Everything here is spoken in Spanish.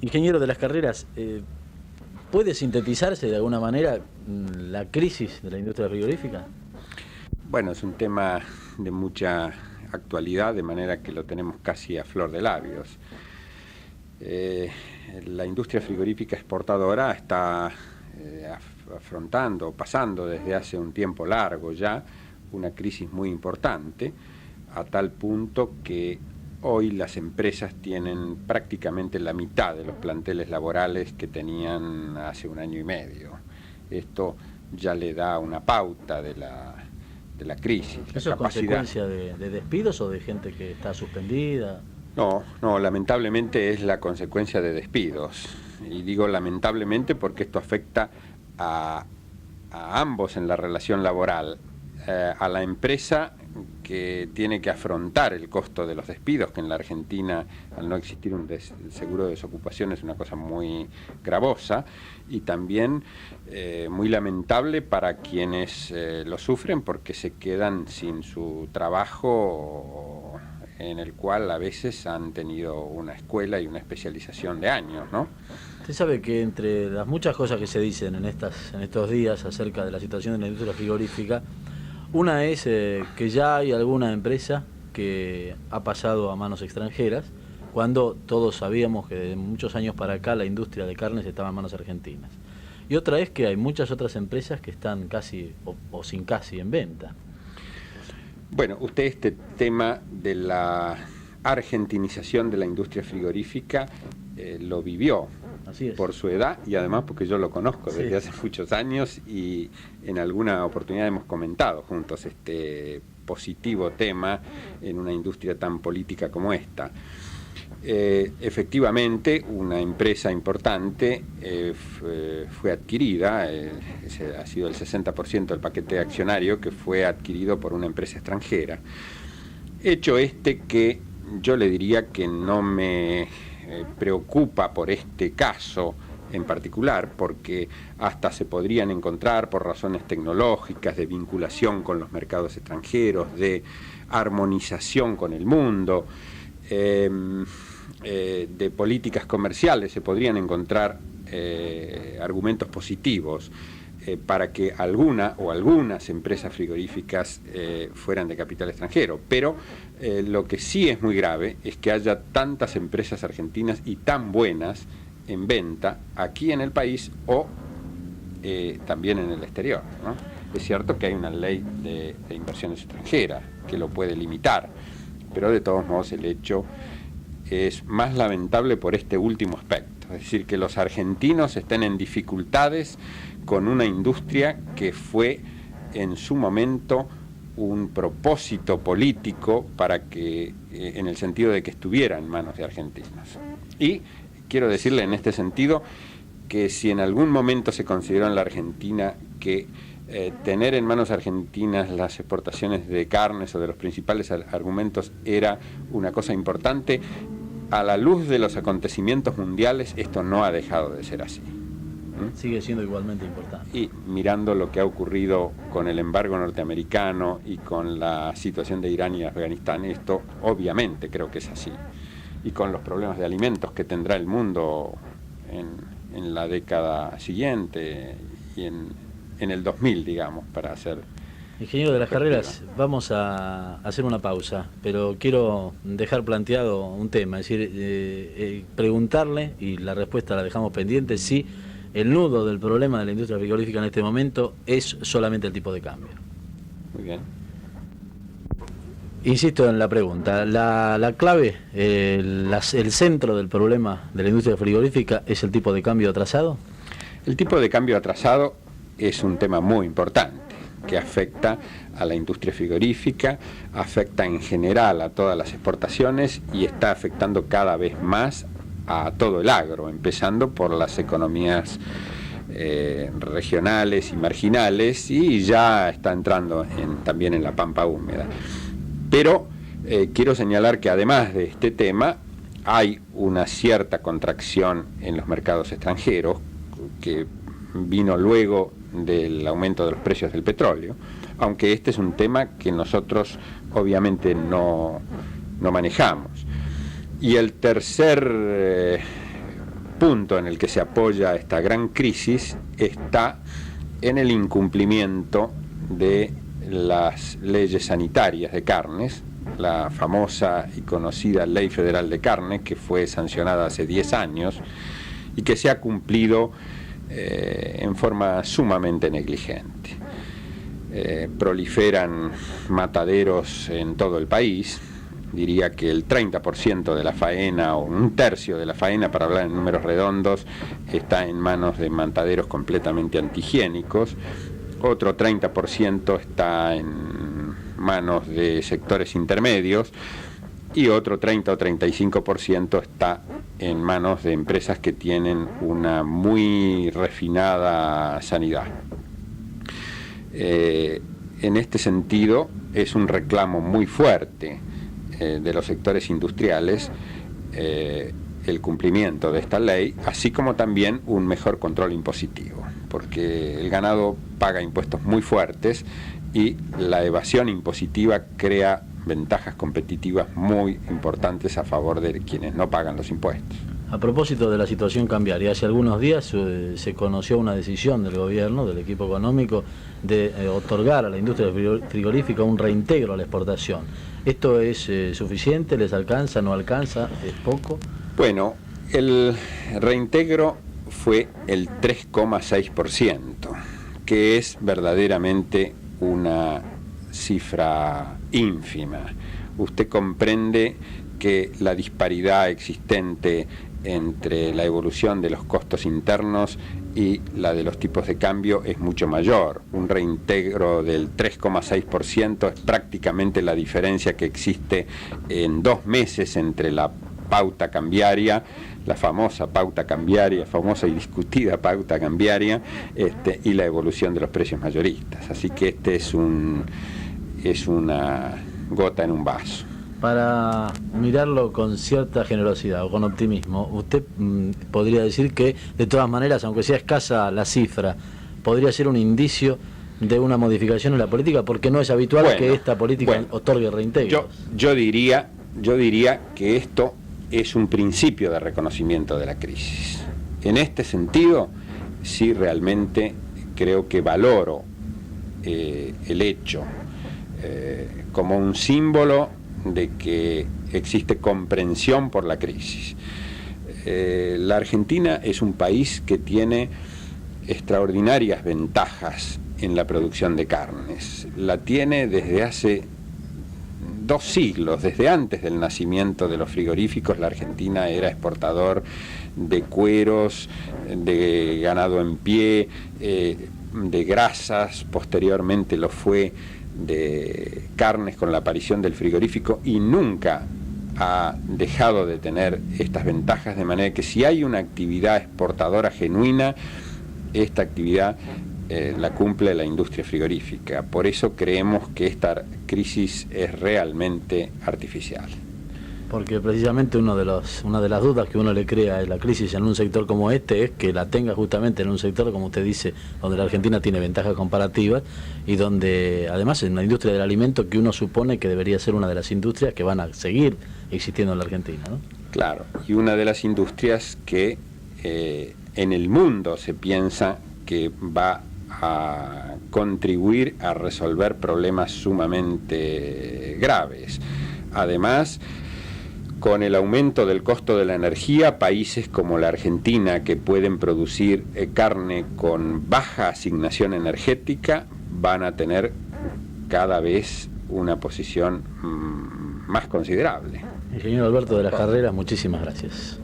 Ingeniero de las Carreras, ¿puede sintetizarse de alguna manera la crisis de la industria frigorífica? Bueno, es un tema de mucha actualidad, de manera que lo tenemos casi a flor de labios. La industria frigorífica exportadora está pasando desde hace un tiempo largo ya, una crisis muy importante, a tal punto que hoy las empresas tienen prácticamente la mitad de los planteles laborales que tenían hace un año y medio. Esto ya le da una pauta de la crisis. ¿Eso es consecuencia de despidos o de gente que está suspendida? No, lamentablemente es la consecuencia de despidos. Y digo lamentablemente porque esto afecta a ambos en la relación laboral. A la empresa, que tiene que afrontar el costo de los despidos, que en la Argentina, al no existir un seguro de desocupación, es una cosa muy gravosa, y también muy lamentable para quienes lo sufren, porque se quedan sin su trabajo, en el cual a veces han tenido una escuela y una especialización de años, ¿no? Usted sabe que entre las muchas cosas que se dicen en estos días acerca de la situación de la industria frigorífica, una es que ya hay alguna empresa que ha pasado a manos extranjeras, cuando todos sabíamos que de muchos años para acá la industria de carnes estaba en manos argentinas. Y otra es que hay muchas otras empresas que están casi o sin casi en venta. Bueno, usted este tema de la argentinización de la industria frigorífica lo vivió. Así es. Por su edad y además porque yo lo conozco desde hace muchos años, y en alguna oportunidad hemos comentado juntos este positivo tema en una industria tan política como esta. Efectivamente, una empresa importante fue adquirida, ha sido el 60% del paquete accionario que fue adquirido por una empresa extranjera. Hecho este que yo le diría que no me preocupa por este caso en particular, porque hasta se podrían encontrar, por razones tecnológicas, de vinculación con los mercados extranjeros, de armonización con el mundo, de políticas comerciales, se podrían encontrar argumentos positivos para que alguna o algunas empresas frigoríficas fueran de capital extranjero. Pero lo que sí es muy grave es que haya tantas empresas argentinas y tan buenas en venta aquí en el país o también en el exterior, ¿no? Es cierto que hay una ley de inversiones extranjeras que lo puede limitar, pero de todos modos el hecho es más lamentable por este último aspecto, es decir, que los argentinos estén en dificultades con una industria que fue en su momento un propósito político para que, en el sentido de que estuviera en manos de argentinos. Y quiero decirle en este sentido que si en algún momento se consideró en la Argentina que tener en manos argentinas las exportaciones de carnes o de los principales argumentos era una cosa importante, a la luz de los acontecimientos mundiales esto no ha dejado de ser así. Sigue siendo igualmente importante. Y mirando lo que ha ocurrido con el embargo norteamericano y con la situación de Irán y Afganistán, esto obviamente creo que es así. Y con los problemas de alimentos que tendrá el mundo en la década siguiente y en el 2000, digamos, para hacer... Ingeniero de las Carreras, vamos a hacer una pausa, pero quiero dejar planteado un tema, es decir, preguntarle, y la respuesta la dejamos pendiente, si el nudo del problema de la industria frigorífica en este momento es solamente el tipo de cambio. Muy bien. Insisto en la pregunta, la clave, el centro del problema de la industria frigorífica es el tipo de cambio atrasado. El tipo de cambio atrasado es un tema muy importante que afecta a la industria frigorífica, afecta en general a todas las exportaciones y está afectando cada vez más a todo el agro, empezando por las economías regionales y marginales, y ya está entrando también en la pampa húmeda. Pero quiero señalar que además de este tema hay una cierta contracción en los mercados extranjeros que vino luego del aumento de los precios del petróleo, aunque este es un tema que nosotros obviamente no manejamos. Y el tercer punto en el que se apoya esta gran crisis está en el incumplimiento de las leyes sanitarias de carnes, la famosa y conocida Ley Federal de Carne, que fue sancionada hace 10 años y que se ha cumplido en forma sumamente negligente. Proliferan mataderos en todo el país. Diría que el 30% de la faena, o un tercio de la faena, para hablar en números redondos, está en manos de mataderos completamente antihigiénicos. Otro 30% está en manos de sectores intermedios y otro 30 o 35% está en manos de empresas que tienen una muy refinada sanidad. En este sentido, es un reclamo muy fuerte de los sectores industriales el cumplimiento de esta ley, así como también un mejor control impositivo, porque el ganado paga impuestos muy fuertes y la evasión impositiva crea ventajas competitivas muy importantes a favor de quienes no pagan los impuestos. A propósito de la situación cambiaria, hace algunos días se conoció una decisión del gobierno, del equipo económico, de otorgar a la industria frigorífica un reintegro a la exportación. ¿Esto es suficiente? ¿Les alcanza? ¿No alcanza? ¿Es poco? Bueno, el reintegro fue el 3,6%, que es verdaderamente una cifra ínfima. Usted comprende que la disparidad existente entre la evolución de los costos internos y la de los tipos de cambio es mucho mayor. Un reintegro del 3,6% es prácticamente la diferencia que existe en 2 meses entre la pauta cambiaria, la famosa pauta cambiaria, famosa y discutida pauta cambiaria, y la evolución de los precios mayoristas. Así que es una gota en un vaso. Para mirarlo con cierta generosidad o con optimismo, usted podría decir que, de todas maneras, aunque sea escasa la cifra, podría ser un indicio de una modificación en la política, porque no es habitual que esta política otorgue reintegros. Yo diría que esto es un principio de reconocimiento de la crisis. En este sentido, sí realmente creo que valoro el hecho como un símbolo de que existe comprensión por la crisis. La Argentina es un país que tiene extraordinarias ventajas en la producción de carnes. La tiene desde hace 2 siglos, desde antes del nacimiento de los frigoríficos. La Argentina era exportador de cueros, de ganado en pie, de grasas, posteriormente lo fue de carnes con la aparición del frigorífico, y nunca ha dejado de tener estas ventajas, de manera que si hay una actividad exportadora genuina, esta actividad la cumple la industria frigorífica. Por eso creemos que esta crisis es realmente artificial. Porque precisamente una de las dudas que uno le crea a la crisis en un sector como este es que la tenga justamente en un sector, como usted dice, donde la Argentina tiene ventajas comparativas y donde además en la industria del alimento, que uno supone que debería ser una de las industrias que van a seguir existiendo en la Argentina, ¿no? Claro, y una de las industrias que en el mundo se piensa que va a contribuir a resolver problemas sumamente graves. Además, con el aumento del costo de la energía, países como la Argentina, que pueden producir carne con baja asignación energética, van a tener cada vez una posición más considerable. Ingeniero Alberto de las Carreras, muchísimas gracias.